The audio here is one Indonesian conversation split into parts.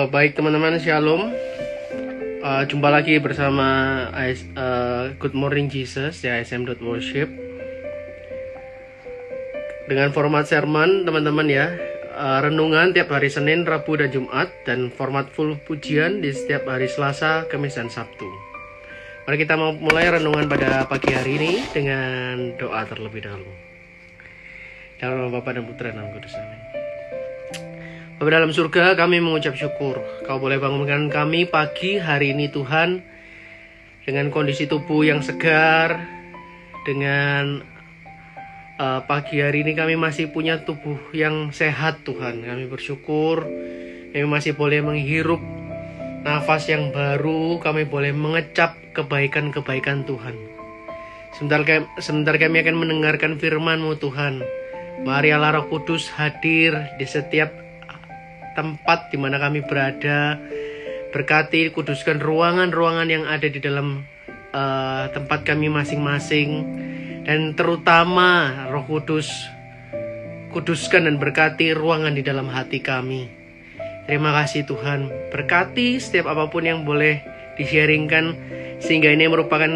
Baik teman-teman, Shalom. Jumpa lagi bersama Good Morning Jesus ya, ISM.worship. Dengan format sermon teman-teman ya, renungan tiap hari Senin, Rabu, dan Jumat, dan format full pujian di setiap hari Selasa, Kamis, dan Sabtu. Mari kita mau mulai renungan pada pagi hari ini dengan doa terlebih dahulu. Dalam nama Bapa dan Putra dan Roh Kudus, amin. Bapa dalam surga, kami mengucap syukur Kau boleh bangunkan kami pagi hari ini Tuhan, dengan kondisi tubuh yang segar. Dengan pagi hari ini kami masih punya tubuh yang sehat Tuhan. Kami bersyukur kami masih boleh menghirup nafas yang baru. Kami boleh mengecap kebaikan-kebaikan Tuhan. Sebentar kami akan mendengarkan firman-Mu Tuhan. Mari Allah Roh Kudus hadir di setiap tempat di mana kami berada. Berkati, kuduskan ruangan-ruangan yang ada di dalam tempat kami masing-masing. Dan terutama Roh Kudus, kuduskan dan berkati ruangan di dalam hati kami. Terima kasih Tuhan. Berkati setiap apapun yang boleh di-sharingkan, sehingga ini merupakan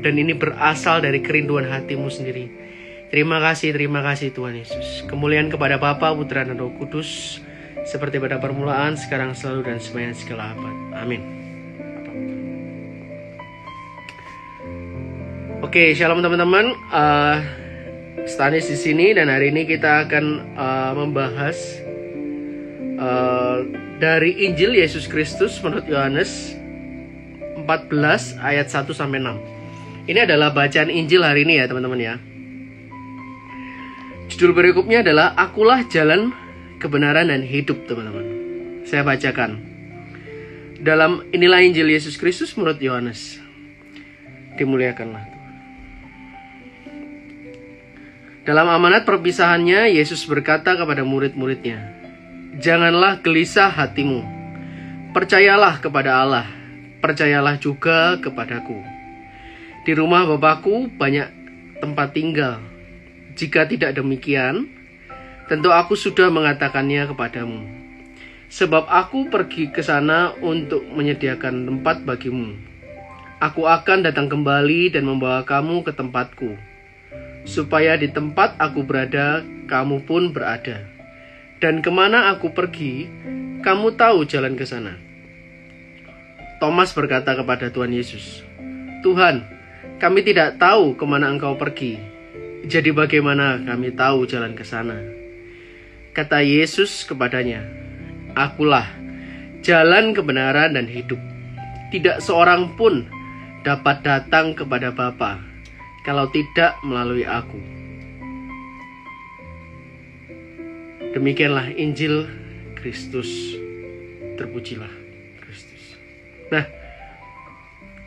dan ini berasal dari kerinduan hati-Mu sendiri. Terima kasih Tuhan Yesus. Kemuliaan kepada Bapa, Putra, dan Roh Kudus, seperti pada permulaan, sekarang, selalu, dan sepanjang segala abad. Amin. Oke, shalom teman-teman. Stanis di sini, dan hari ini kita akan membahas dari Injil Yesus Kristus menurut Yohanes 14 ayat 1 sampai 6. Ini adalah bacaan Injil hari ini ya teman-teman ya. Judul berikutnya adalah Akulah Jalan, Kebenaran, dan Hidup teman-teman. Saya bacakan. Dalam inilah Injil Yesus Kristus menurut Yohanes. Dimuliakanlah Tuhan. Dalam amanat perpisahannya, Yesus berkata kepada murid-muridnya, janganlah gelisah hatimu. Percayalah kepada Allah. Percayalah juga kepadaku. Di rumah Bapakku banyak tempat tinggal. Jika tidak demikian, tentu aku sudah mengatakannya kepadamu. Sebab aku pergi ke sana untuk menyediakan tempat bagimu. Aku akan datang kembali dan membawa kamu ke tempatku, supaya di tempat aku berada, kamu pun berada. Dan kemana aku pergi, kamu tahu jalan ke sana. Thomas berkata kepada Tuhan Yesus, Tuhan, kami tidak tahu kemana Engkau pergi. Jadi bagaimana kami tahu jalan ke sana? Kata Yesus kepadanya, Akulah jalan, kebenaran, dan hidup. Tidak seorang pun dapat datang kepada Bapa kalau tidak melalui aku. Demikianlah Injil Kristus. Terpujilah Kristus. Nah,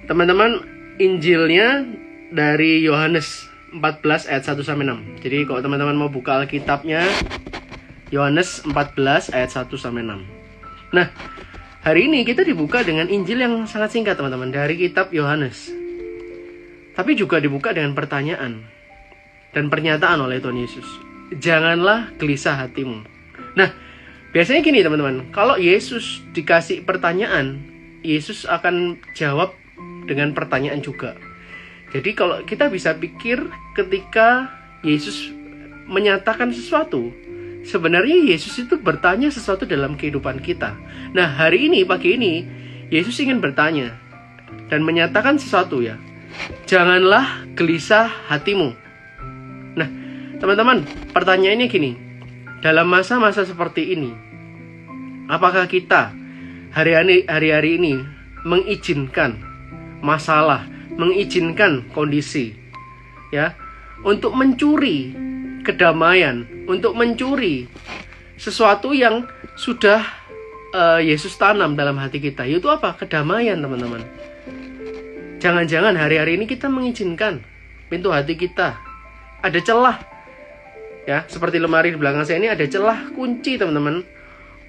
teman-teman, Injilnya dari Yohanes 14 ayat 1 sampai 6. Jadi kalau teman-teman mau buka Alkitabnya, Yohanes 14 ayat 1 sampai 6. Nah, hari ini kita dibuka dengan Injil yang sangat singkat teman-teman, dari kitab Yohanes. Tapi juga dibuka dengan pertanyaan dan pernyataan oleh Tuhan Yesus. Janganlah gelisah hatimu. Nah, biasanya gini teman-teman, kalau Yesus dikasih pertanyaan, Yesus akan jawab dengan pertanyaan juga. Jadi kalau kita bisa pikir ketika Yesus menyatakan sesuatu, sebenarnya Yesus itu bertanya sesuatu dalam kehidupan kita. Nah, hari ini, pagi ini, Yesus ingin bertanya dan menyatakan sesuatu ya. Janganlah gelisah hatimu. Nah, teman-teman, pertanyaannya gini. Dalam masa-masa seperti ini, apakah kita hari-hari ini mengizinkan masalah, mengizinkan kondisi ya, untuk mencuri kedamaian, untuk mencuri sesuatu yang sudah Yesus tanam dalam hati kita, yaitu apa? Kedamaian teman-teman. Jangan-jangan hari-hari ini kita mengizinkan pintu hati kita ada celah ya, seperti lemari di belakang saya ini ada celah kunci teman-teman,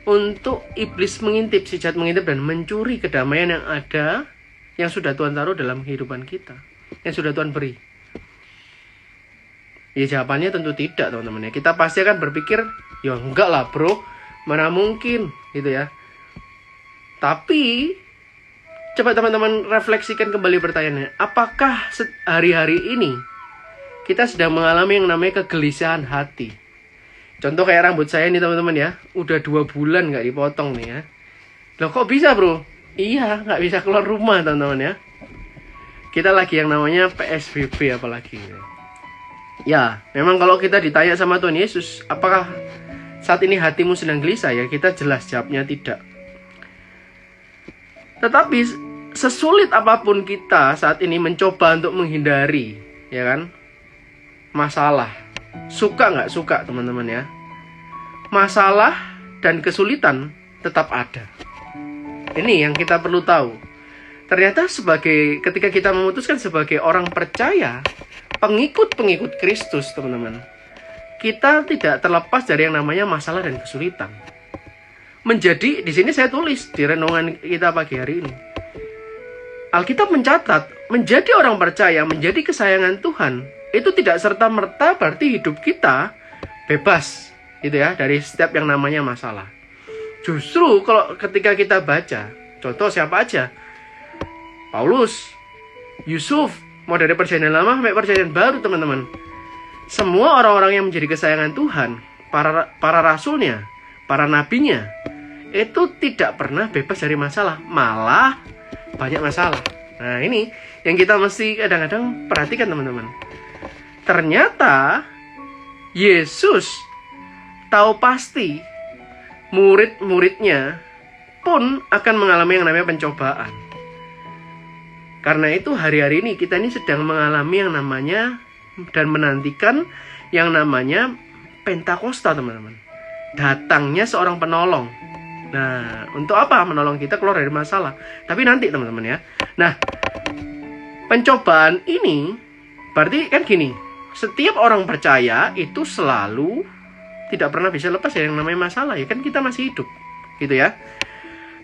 untuk iblis mengintip, si jahat mengintip dan mencuri kedamaian yang ada, yang sudah Tuhan taruh dalam kehidupan kita, yang sudah Tuhan beri. Ya jawabannya tentu tidak teman-teman ya. Kita pasti akan berpikir, ya enggak lah bro, mana mungkin gitu ya. Tapi coba teman-teman refleksikan kembali pertanyaannya, apakah hari-hari ini kita sedang mengalami yang namanya kegelisahan hati? Contoh kayak rambut saya nih teman-teman ya, udah 2 bulan nggak dipotong nih ya. Loh kok bisa bro? Iya, nggak bisa keluar rumah teman-teman ya. Kita lagi yang namanya PSBB apalagi. Ya, memang kalau kita ditanya sama Tuhan Yesus, apakah saat ini hatimu sedang gelisah? Ya kita jelas jawabnya tidak. Tetapi sesulit apapun kita saat ini mencoba untuk menghindari, ya kan, masalah, suka nggak suka teman-teman ya, masalah dan kesulitan tetap ada. Ini yang kita perlu tahu. Ternyata ketika kita memutuskan sebagai orang percaya, pengikut Kristus teman-teman, kita tidak terlepas dari yang namanya masalah dan kesulitan. Menjadi, di sini saya tulis di renungan kita pagi hari ini, Alkitab mencatat, menjadi orang percaya, menjadi kesayangan Tuhan, itu tidak serta-merta berarti hidup kita bebas, gitu ya, dari setiap yang namanya masalah. Justru kalau ketika kita baca, contoh siapa aja, Paulus, Yusuf, mau dari perjanjian lama sampai perjanjian baru teman-teman, semua orang-orang yang menjadi kesayangan Tuhan, para rasulnya, para nabinya, itu tidak pernah bebas dari masalah, malah banyak masalah. Nah ini yang kita mesti kadang-kadang perhatikan teman-teman. Ternyata Yesus tahu pasti murid-muridnya pun akan mengalami yang namanya pencobaan. Karena itu hari-hari ini kita ini sedang mengalami yang namanya dan menantikan yang namanya Pentakosta teman-teman. Datangnya seorang penolong. Nah, untuk apa? Menolong kita keluar dari masalah. Tapi nanti teman-teman ya. Nah, pencobaan ini berarti kan gini, setiap orang percaya itu selalu tidak pernah bisa lepas dari yang namanya masalah. Ya kan kita masih hidup, gitu ya.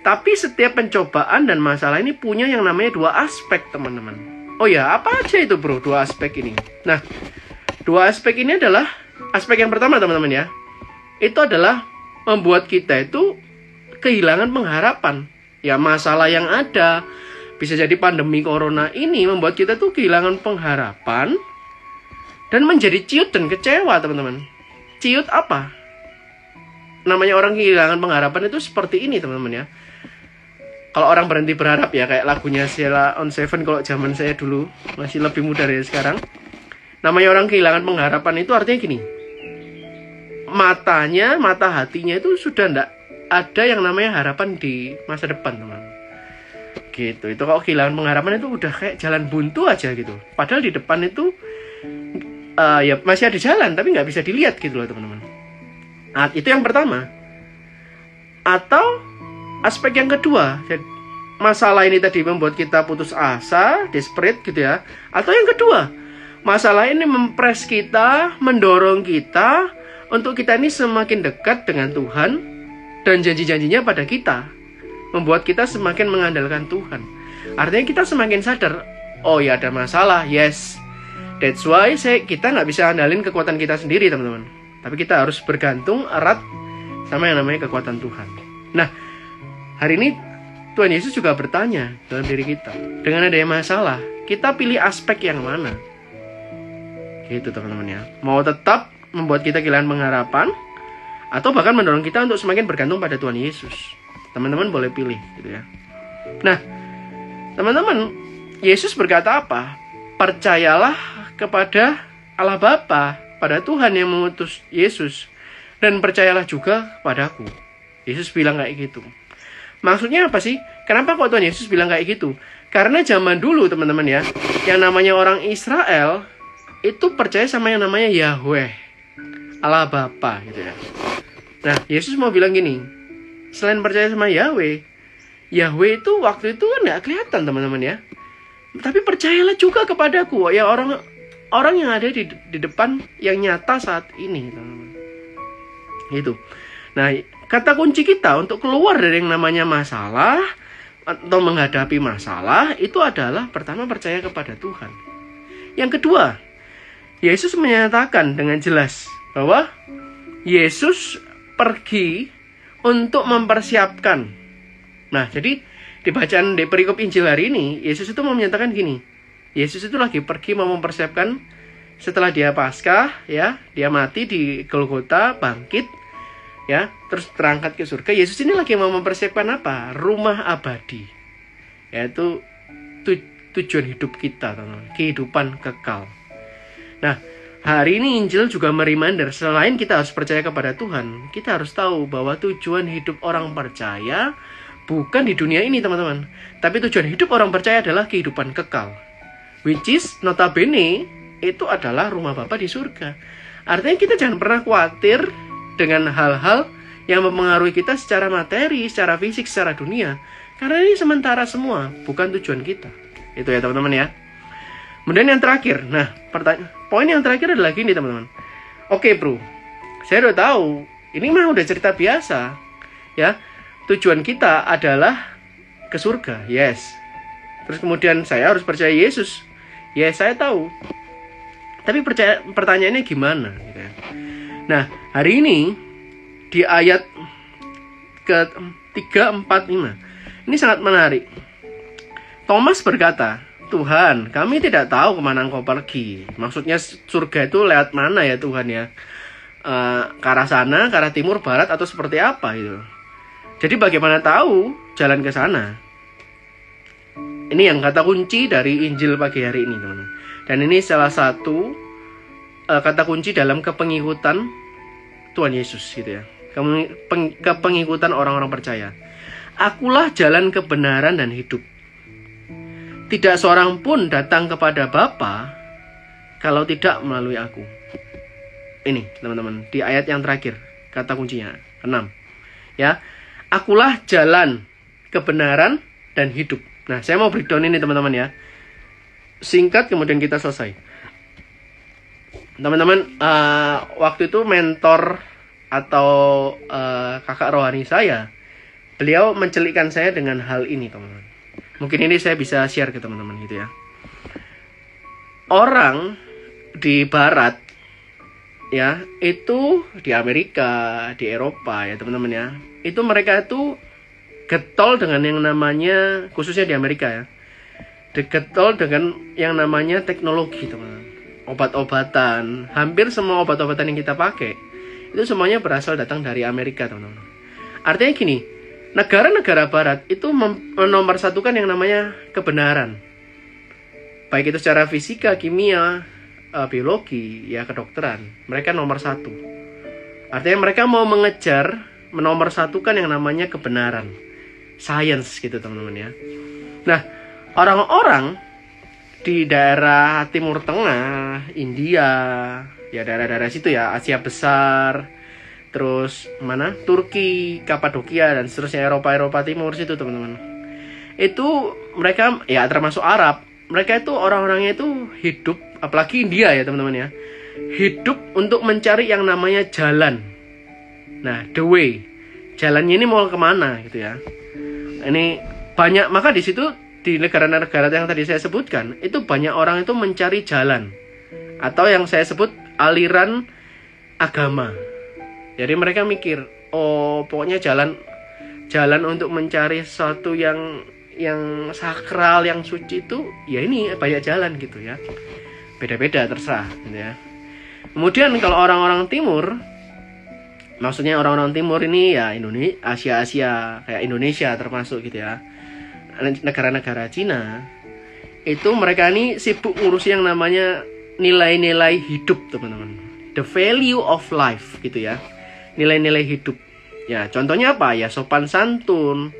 Tapi setiap pencobaan dan masalah ini punya yang namanya 2 aspek teman-teman. Oh ya, apa aja itu bro 2 aspek ini? Nah, 2 aspek ini adalah aspek yang pertama teman-teman ya. Itu adalah membuat kita itu kehilangan pengharapan. Ya masalah yang ada, bisa jadi pandemi corona ini membuat kita tuh kehilangan pengharapan dan menjadi ciut dan kecewa teman-teman. Ciut apa? Namanya orang kehilangan pengharapan itu seperti ini teman-teman ya. Kalau orang berhenti berharap ya kayak lagunya Sheila on Seven kalau zaman saya dulu, masih lebih muda dari sekarang. Namanya orang kehilangan pengharapan itu artinya gini, mata hatinya itu sudah enggak ada yang namanya harapan di masa depan teman. Gitu. Itu kalau kehilangan pengharapan itu udah kayak jalan buntu aja gitu. Padahal di depan itu ya masih ada jalan tapi nggak bisa dilihat gitu loh teman-teman. Nah, itu yang pertama. Atau aspek yang kedua, masalah ini tadi membuat kita putus asa, desperate gitu ya. Atau yang kedua, masalah ini mempres kita, mendorong kita untuk kita ini semakin dekat dengan Tuhan dan janji-janjinya pada kita, membuat kita semakin mengandalkan Tuhan. Artinya kita semakin sadar, oh ya ada masalah, yes. That's why kita nggak bisa andalin kekuatan kita sendiri teman-teman. Tapi kita harus bergantung erat sama yang namanya kekuatan Tuhan. Nah, hari ini Tuhan Yesus juga bertanya dalam diri kita. Dengan adanya masalah, kita pilih aspek yang mana? Gitu teman-teman ya. Mau tetap membuat kita kehilangan pengharapan, atau bahkan mendorong kita untuk semakin bergantung pada Tuhan Yesus. Teman-teman boleh pilih gitu ya. Nah, teman-teman, Yesus berkata apa? Percayalah kepada Allah Bapa, pada Tuhan yang mengutus Yesus, dan percayalah juga padaku. Yesus bilang kayak gitu. Maksudnya apa sih? Kenapa kok Tuhan Yesus bilang kayak gitu? Karena zaman dulu teman-teman ya, yang namanya orang Israel itu percaya sama yang namanya Yahweh, Allah Bapa gitu ya. Nah, Yesus mau bilang gini, selain percaya sama Yahweh itu waktu itu kan nggak kelihatan teman-teman ya. Tapi percayalah juga kepadaku, ya orang yang ada di depan yang nyata saat ini teman-teman. Gitu. Nah, kata kunci kita untuk keluar dari yang namanya masalah atau menghadapi masalah itu adalah pertama percaya kepada Tuhan. Yang kedua, Yesus menyatakan dengan jelas bahwa Yesus pergi untuk mempersiapkan Nah, jadi di bacaan di perikop Injil hari ini, Yesus itu mau menyatakan gini. Yesus itu lagi pergi mau mempersiapkan setelah dia Paskah, ya, dia mati di Golgota, bangkit, ya, terus terangkat ke surga. Yesus ini lagi mau mempersiapkan apa? Rumah abadi, yaitu tujuan hidup kita, teman-teman, kehidupan kekal. Nah, hari ini Injil juga mereminder, selain kita harus percaya kepada Tuhan, kita harus tahu bahwa tujuan hidup orang percaya bukan di dunia ini, teman-teman. Tapi tujuan hidup orang percaya adalah kehidupan kekal, which is notabene itu adalah rumah Bapa di surga. Artinya kita jangan pernah khawatir dengan hal-hal yang mempengaruhi kita secara materi, secara fisik, secara dunia. Karena ini sementara semua, bukan tujuan kita. Itu ya teman-teman ya. Kemudian yang terakhir, nah poin yang terakhir adalah gini teman-teman. Oke bro, saya udah tahu, ini mah udah cerita biasa, ya. Tujuan kita adalah ke surga, yes. Terus kemudian saya harus percaya Yesus, yes saya tahu. Tapi pertanyaannya gimana? Gitu ya. Nah hari ini di ayat ke 3, 4, 5 ini sangat menarik. Thomas berkata, Tuhan, kami tidak tahu kemana engkau pergi. Maksudnya surga itu lewat mana ya Tuhan ya? Ke arah sana, ke arah timur, barat, atau seperti apa gitu. Jadi bagaimana tahu jalan ke sana? Ini yang kata kunci dari Injil pagi hari ini teman-teman. Dan ini salah satu kata kunci dalam kepengikutan Tuhan Yesus gitu ya. Kepengikutan orang-orang percaya. Akulah jalan kebenaran dan hidup. Tidak seorang pun datang kepada Bapa kalau tidak melalui aku. Ini teman-teman, di ayat yang terakhir, kata kuncinya, 6. Ya, akulah jalan, kebenaran, dan hidup. Nah, saya mau breakdown ini teman-teman ya. Singkat, kemudian kita selesai. Teman-teman, waktu itu mentor atau kakak rohani saya, beliau mencelikkan saya dengan hal ini teman-teman. Mungkin ini saya bisa share ke teman-teman gitu ya. Orang di barat ya, itu di Amerika, di Eropa ya teman-teman ya. Itu mereka itu getol dengan yang namanya, khususnya di Amerika ya, getol dengan yang namanya teknologi teman-teman. Obat-obatan, hampir semua obat-obatan yang kita pakai itu semuanya berasal datang dari Amerika teman-teman. Artinya gini, negara-negara barat itu menomorsatukan yang namanya kebenaran. Baik itu secara fisika, kimia, biologi, ya kedokteran. Mereka nomor satu. Artinya mereka mau mengejar, menomorsatukan yang namanya kebenaran. Science gitu teman-teman ya. Nah, orang-orang di daerah Timur Tengah, India, ya daerah-daerah situ ya, Asia Besar, terus mana? Turki, Kapadokia, dan seterusnya Eropa Timur situ teman-teman. Itu mereka ya termasuk Arab. Mereka itu orang-orangnya itu hidup, apalagi India ya teman-teman ya, hidup untuk mencari yang namanya jalan. Nah, the way. Jalannya ini mau kemana gitu ya. Ini banyak, maka di situ di negara-negara yang tadi saya sebutkan, itu banyak orang itu mencari jalan. Atau yang saya sebut aliran agama. Jadi mereka mikir, oh pokoknya jalan untuk mencari sesuatu yang sakral, yang suci itu, ya ini banyak jalan gitu ya. Beda-beda terserah gitu ya. Kemudian kalau orang-orang timur, maksudnya orang-orang timur ini ya Indonesia, Asia kayak Indonesia termasuk gitu ya. Negara-negara Cina, itu mereka ini sibuk ngurus yang namanya nilai-nilai hidup teman-teman. The value of life gitu ya. Nilai-nilai hidup. Ya, contohnya apa? Ya sopan santun.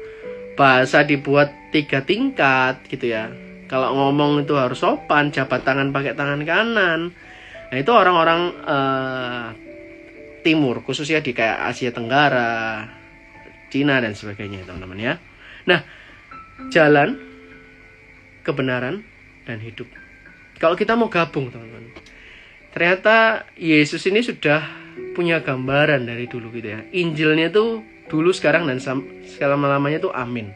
Bahasa dibuat 3 tingkat gitu ya. Kalau ngomong itu harus sopan, jabat tangan pakai tangan kanan. Nah, itu orang-orang timur, khususnya di kayak Asia Tenggara, Cina dan sebagainya, teman-teman ya. Nah, jalan, kebenaran, dan hidup. Kalau kita mau gabung, teman-teman, ternyata Yesus ini sudah punya gambaran dari dulu gitu ya. Injilnya tuh dulu, sekarang, dan selama-lamanya tuh amin.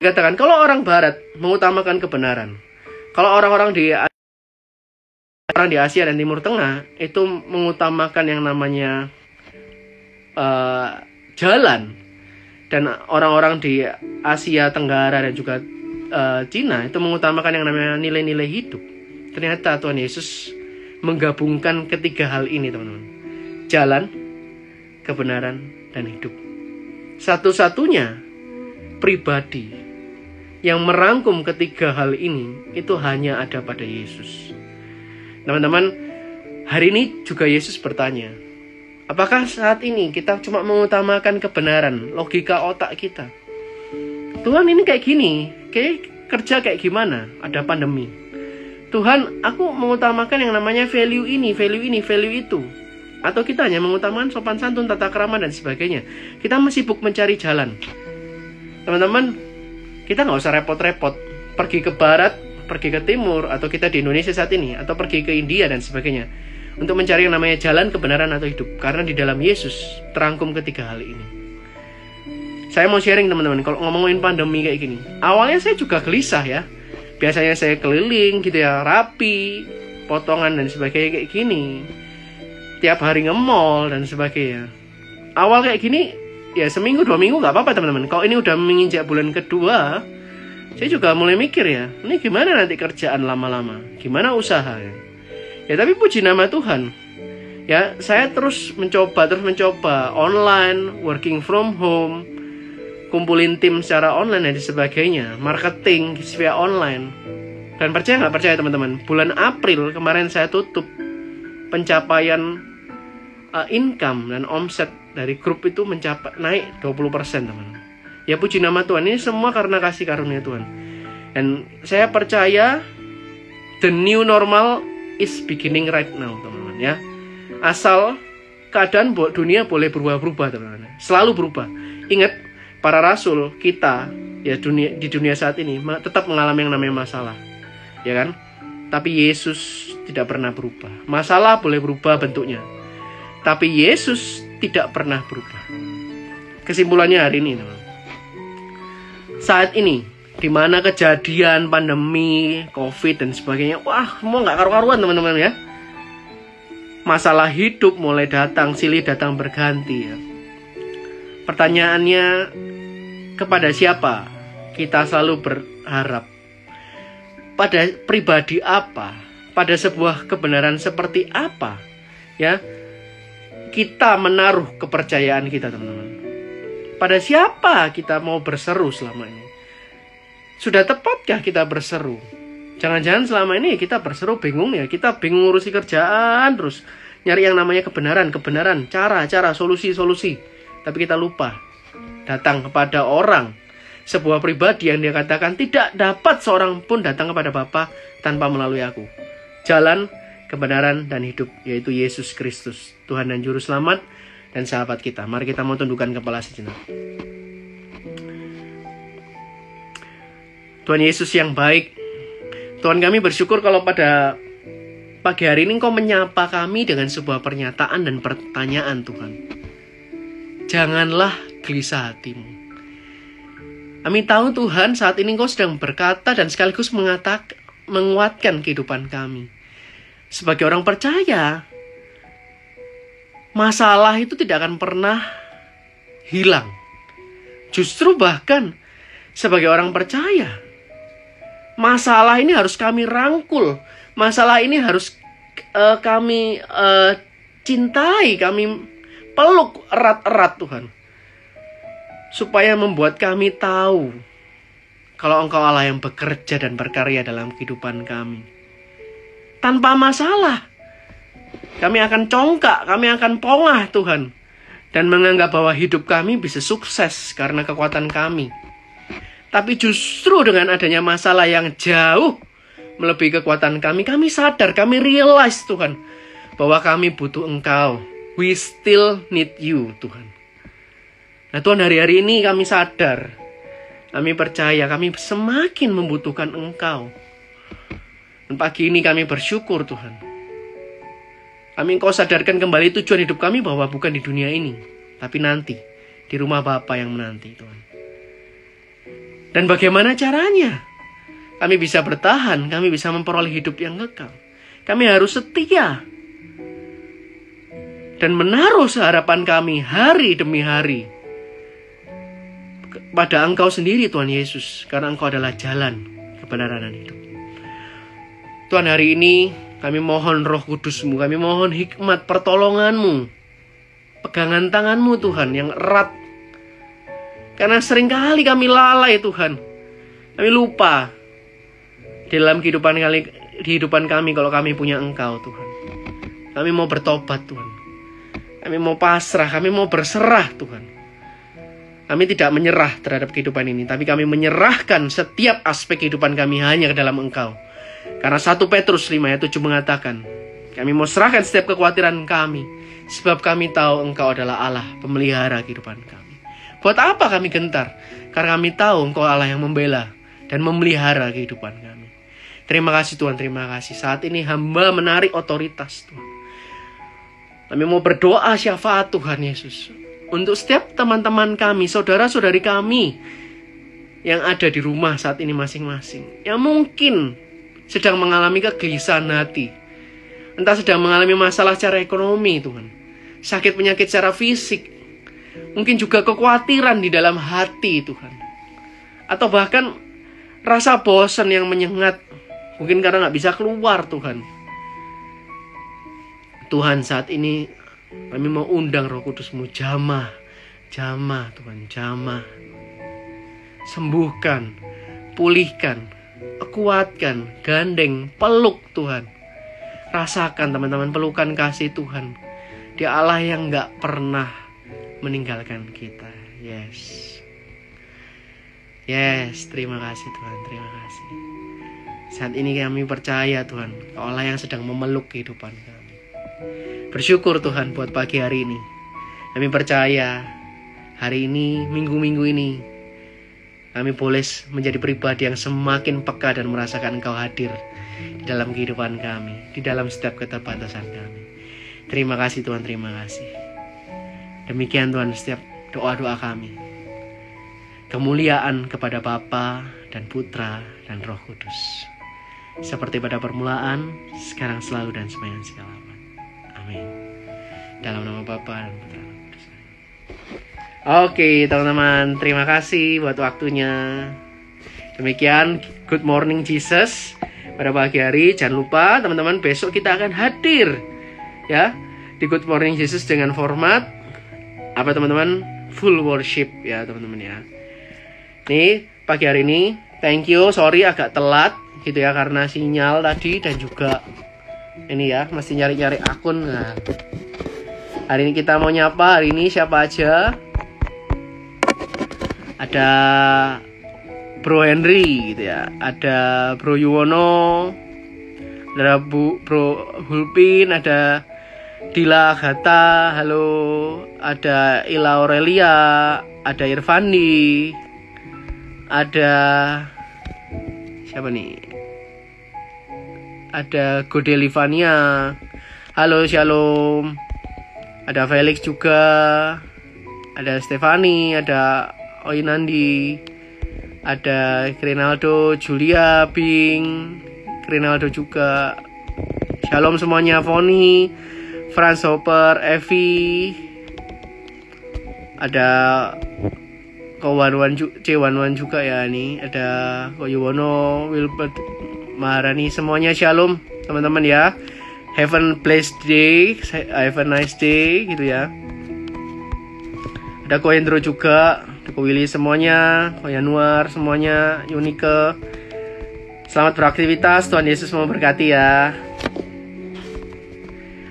Dikatakan kalau orang barat mengutamakan kebenaran, kalau orang-orang di Asia dan Timur Tengah itu mengutamakan yang namanya jalan, dan orang-orang di Asia Tenggara dan juga Cina itu mengutamakan yang namanya nilai-nilai hidup. Ternyata Tuhan Yesus menggabungkan ketiga hal ini, teman-teman. Jalan, kebenaran, dan hidup. Satu-satunya pribadi yang merangkum ketiga hal ini itu hanya ada pada Yesus. Teman-teman, hari ini juga Yesus bertanya, apakah saat ini kita cuma mengutamakan kebenaran, logika otak kita? Tuhan, ini kayak gini, kayak kerja kayak gimana? Ada pandemi. Tuhan, aku mengutamakan yang namanya value ini, value itu. Atau kita hanya mengutamakan sopan santun, tata krama, dan sebagainya. Kita masih sibuk mencari jalan. Teman-teman, kita nggak usah repot-repot pergi ke barat, pergi ke timur, atau kita di Indonesia saat ini, atau pergi ke India dan sebagainya, untuk mencari yang namanya jalan, kebenaran, atau hidup. Karena di dalam Yesus terangkum ketiga hal ini. Saya mau sharing, teman-teman, kalau ngomongin pandemi kayak gini, awalnya saya juga gelisah ya. Biasanya saya keliling gitu ya, rapi, potongan dan sebagainya kayak gini, tiap hari nge-mall dan sebagainya. Awal kayak gini ya, seminggu 2 minggu nggak apa-apa, teman-teman. Kalau ini udah menginjak bulan kedua, saya juga mulai mikir ya, ini gimana nanti kerjaan lama-lama, gimana usaha ya. Tapi puji nama Tuhan ya, saya terus mencoba online, working from home, kumpulin tim secara online dan sebagainya, marketing via online. Dan percaya nggak percaya, teman-teman, bulan April kemarin saya tutup pencapaian income dan omset dari grup itu naik 20%, teman. Ya puji nama Tuhan, ini semua karena kasih karunia Tuhan. Dan saya percaya the new normal is beginning right now, teman-teman ya. Asal keadaan dunia boleh berubah-ubah, teman-teman. Selalu berubah. Ingat, para rasul kita ya di dunia saat ini tetap mengalami yang namanya masalah. Ya kan? Tapi Yesus tidak pernah berubah. Masalah boleh berubah bentuknya, tapi Yesus tidak pernah berubah. Kesimpulannya hari ini, teman. Saat ini, di mana kejadian pandemi, COVID dan sebagainya, wah, semua nggak karu-karuan, teman-teman ya. Masalah hidup mulai datang, silih datang berganti ya. Pertanyaannya, kepada siapa kita selalu berharap? Pada pribadi apa? Pada sebuah kebenaran seperti apa? Ya, kita menaruh kepercayaan kita, teman-teman. Pada siapa kita mau berseru selama ini? Sudah tepatkah kita berseru? Jangan-jangan selama ini kita berseru bingung ya. Kita bingung ngurusi kerjaan terus. Nyari yang namanya kebenaran, cara, solusi. Tapi kita lupa datang kepada orang. Sebuah pribadi yang dia katakan tidak dapat seorang pun datang kepada Bapa tanpa melalui aku. Jalan, kebenaran, dan hidup, yaitu Yesus Kristus, Tuhan dan Juru Selamat dan sahabat kita. Mari kita mau tundukkan kepala sejenak. Tuhan Yesus yang baik, Tuhan, kami bersyukur kalau pada pagi hari ini Engkau menyapa kami dengan sebuah pernyataan dan pertanyaan, Tuhan. Janganlah gelisah hatimu. Kami tahu, Tuhan, saat ini Engkau sedang berkata dan sekaligus menguatkan kehidupan kami. Sebagai orang percaya, masalah itu tidak akan pernah hilang. Justru bahkan sebagai orang percaya, masalah ini harus kami rangkul. Masalah ini harus kami cintai, kami peluk erat-erat, Tuhan. Supaya membuat kami tahu kalau Engkau Allah yang bekerja dan berkarya dalam kehidupan kami. Tanpa masalah, kami akan congkak, kami akan pongah, Tuhan. Dan menganggap bahwa hidup kami bisa sukses karena kekuatan kami. Tapi justru dengan adanya masalah yang jauh melebihi kekuatan kami sadar, kami realize, Tuhan, bahwa kami butuh Engkau. We still need you, Tuhan. Nah Tuhan, hari-hari ini kami sadar, kami percaya, kami semakin membutuhkan Engkau. Dan pagi ini kami bersyukur, Tuhan. Kami Engkau sadarkan kembali tujuan hidup kami bahwa bukan di dunia ini, tapi nanti di rumah Bapa yang menanti, Tuhan. Dan bagaimana caranya kami bisa bertahan, kami bisa memperoleh hidup yang kekal? Kami harus setia dan menaruh harapan kami hari demi hari kepada Engkau sendiri Tuhan Yesus, karena Engkau adalah jalan, kebenaran dan hidup. Tuhan, hari ini kami mohon Roh Kudus-Mu, kami mohon hikmat pertolongan-Mu, pegangan tangan-Mu Tuhan yang erat. Karena seringkali kami lalai Tuhan, kami lupa dalam kehidupan kami kalau kami punya Engkau Tuhan. Kami mau bertobat Tuhan, kami mau pasrah, kami mau berserah Tuhan. Kami tidak menyerah terhadap kehidupan ini, tapi kami menyerahkan setiap aspek kehidupan kami hanya ke dalam Engkau. Karena 1 Petrus 5:7 mengatakan, kami mau serahkan setiap kekhawatiran kami, sebab kami tahu Engkau adalah Allah pemelihara kehidupan kami. Buat apa kami gentar? Karena kami tahu Engkau Allah yang membela dan memelihara kehidupan kami. Terima kasih Tuhan, terima kasih. Saat ini hamba menarik otoritas Tuhan. Kami mau berdoa syafaat Tuhan Yesus untuk setiap teman-teman kami, saudara-saudari kami yang ada di rumah saat ini masing-masing, yang mungkin sedang mengalami kegelisahan hati, entah sedang mengalami masalah secara ekonomi Tuhan, sakit penyakit secara fisik, mungkin juga kekhawatiran di dalam hati Tuhan, atau bahkan rasa bosan yang menyengat, mungkin karena gak bisa keluar Tuhan. Tuhan, saat ini kami mau undang Roh Kudus-Mu, jamah Tuhan, jamah, sembuhkan, pulihkan, kuatkan, gandeng, peluk Tuhan. Rasakan teman-teman pelukan kasih Tuhan. Dia Allah yang gak pernah meninggalkan kita. Yes, terima kasih Tuhan, terima kasih. Saat ini kami percaya Tuhan, Allah yang sedang memeluk kehidupan kami. Bersyukur Tuhan buat pagi hari ini. Kami percaya hari ini, minggu-minggu ini, kami boleh menjadi pribadi yang semakin peka dan merasakan Engkau hadir di dalam kehidupan kami, di dalam setiap keterbatasan kami. Terima kasih Tuhan, terima kasih. Demikian Tuhan setiap doa-doa kami. Kemuliaan kepada Bapa dan Putra dan Roh Kudus, seperti pada permulaan, sekarang, selalu, dan sepanjang segala abad. Amin. Dalam nama Bapa dan Putra dan Roh Kudus. Oke teman-teman, terima kasih buat waktunya. Demikian Good Morning Jesus pada pagi hari. Jangan lupa teman-teman, besok kita akan hadir ya di Good Morning Jesus dengan format apa teman-teman? Full worship ya teman-teman ya. Nih pagi hari ini, thank you, sorry agak telat gitu ya karena sinyal tadi dan juga ini ya masih nyari-nyari akun. Nah, hari ini kita mau nyapa hari ini siapa aja? Ada Bro Henry gitu ya, ada Bro Yuwono, ada Bro Hulpin, ada Dila Agatha, halo, ada Ila Aurelia, ada Irfandi, ada siapa nih? Ada Godelivania, halo, shalom. Ada Felix juga, ada Stefani, ada Oinandi, ada Rinaldo, Julia, Bing, Rinaldo juga. Shalom semuanya, Foni, Franz Hopper, Evi, ada C11 juga ya ini, ada Koyuwono, Wilbert, Maharani, semuanya shalom teman-teman ya. Have a blessed day, have a nice day gitu ya. Ada Ko Hendro juga, ada Ko Willy semuanya, Ko Yanuar semuanya, Yunike. Selamat beraktivitas, Tuhan Yesus memberkati ya.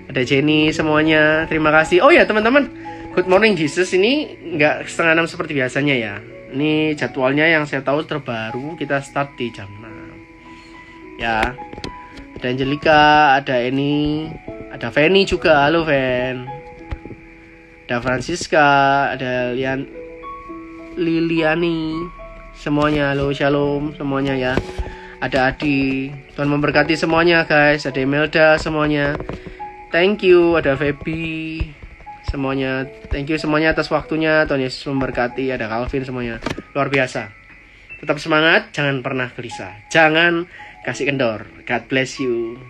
Ada Jenny semuanya, terima kasih. Oh ya teman-teman, Good Morning Jesus ini nggak 5:30 seperti biasanya ya. Ini jadwalnya yang saya tahu terbaru, kita start di jam 6 ya. Ada Angelica, ada Eni, ada Feni juga, halo Fen. Ada Francisca, ada Liliani, semuanya halo, shalom semuanya ya. Ada Adi, Tuhan memberkati semuanya guys. Ada Imelda semuanya, thank you. Ada Feby semuanya, thank you semuanya atas waktunya. Tuhan Yesus memberkati. Ada Calvin semuanya, luar biasa. Tetap semangat, jangan pernah gelisah, jangan kasih kendor. God bless you.